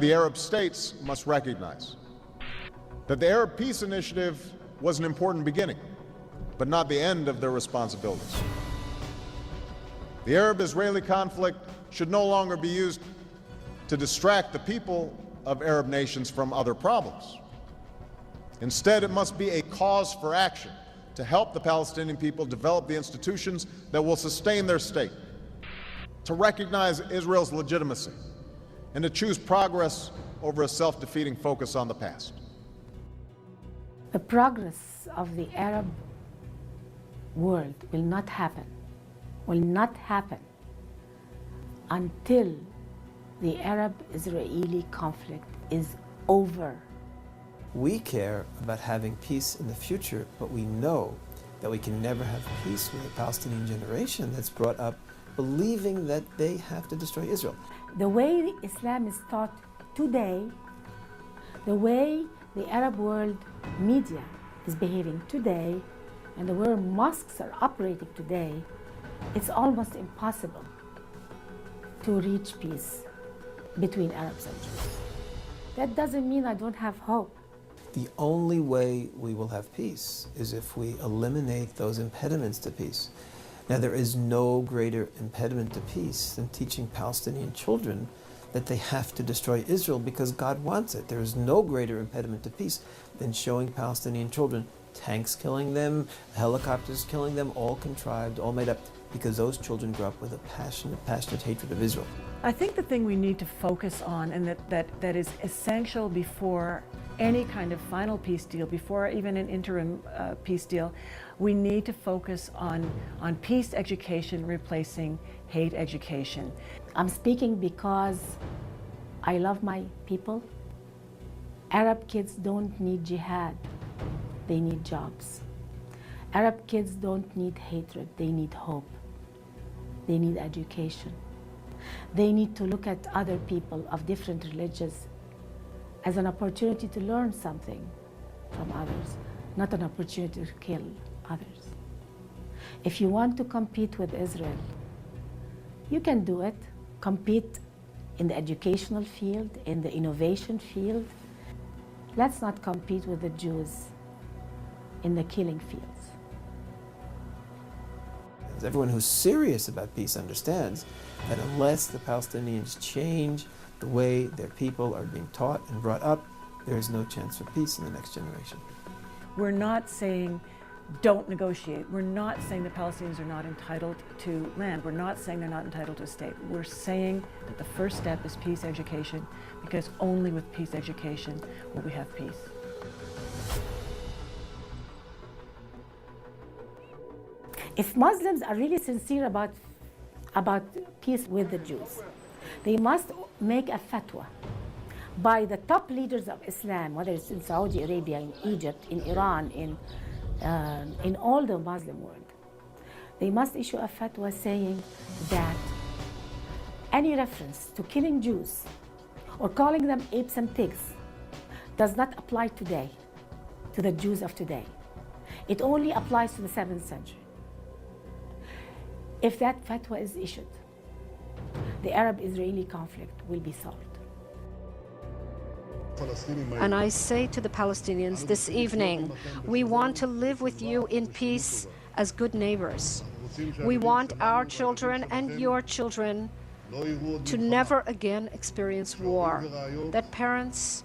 the Arab states must recognize that the Arab Peace Initiative was an important beginning, but not the end of their responsibilities. The Arab-Israeli conflict should no longer be used to distract the people of Arab nations from other problems. Instead, it must be a cause for action to help the Palestinian people develop the institutions that will sustain their state, to recognize Israel's legitimacy, and to choose progress over a self-defeating focus on the past. The progress of the Arab world will not happen until the Arab-Israeli conflict is over. We care about having peace in the future, but we know that we can never have peace with a Palestinian generation that's brought up believing that they have to destroy Israel. The way Islam is taught today, the way the Arab world media is behaving today, and the way mosques are operating today, it's almost impossible to reach peace between Arabs and Jews. That doesn't mean I don't have hope. The only way we will have peace is if we eliminate those impediments to peace. Now, there is no greater impediment to peace than teaching Palestinian children that they have to destroy Israel because God wants it. There is no greater impediment to peace than showing Palestinian children tanks killing them, helicopters killing them, all contrived, all made up, because those children grew up with a passionate hatred of Israel. I think the thing we need to focus on, and that is essential before any kind of final peace deal, before even an interim peace deal, we need to focus on peace education replacing hate education. I'm speaking because I love my people. Arab kids don't need jihad, they need jobs. Arab kids don't need hatred, they need hope. They need education. They need to look at other people of different religions as an opportunity to learn something from others, not an opportunity to kill others. If you want to compete with Israel, you can do it. Compete in the educational field, in the innovation field. Let's not compete with the Jews in the killing fields. Everyone who's serious about peace understands that unless the Palestinians change the way their people are being taught and brought up, there is no chance for peace in the next generation. We're not saying don't negotiate. We're not saying the Palestinians are not entitled to land. We're not saying they're not entitled to a state. We're saying that the first step is peace education, because only with peace education will we have peace. If Muslims are really sincere about peace with the Jews, they must make a fatwa by the top leaders of Islam, whether it's in Saudi Arabia, in Egypt, in Iran, in all the Muslim world. They must issue a fatwa saying that any reference to killing Jews or calling them apes and pigs does not apply today to the Jews of today. It only applies to the 7th century. If that fatwa is issued, the Arab-Israeli conflict will be solved. And I say to the Palestinians this evening, we want to live with you in peace as good neighbors. We want our children and your children to never again experience war, that parents,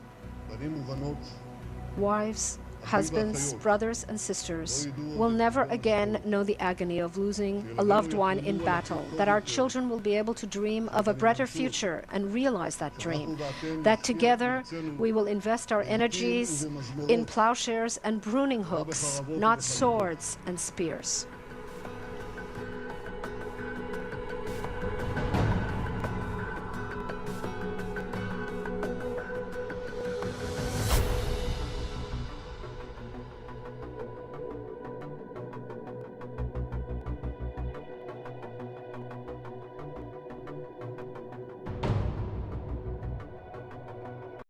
wives, husbands, brothers and sisters will never again know the agony of losing a loved one in battle, that our children will be able to dream of a better future and realize that dream, that together we will invest our energies in plowshares and pruning hooks, not swords and spears.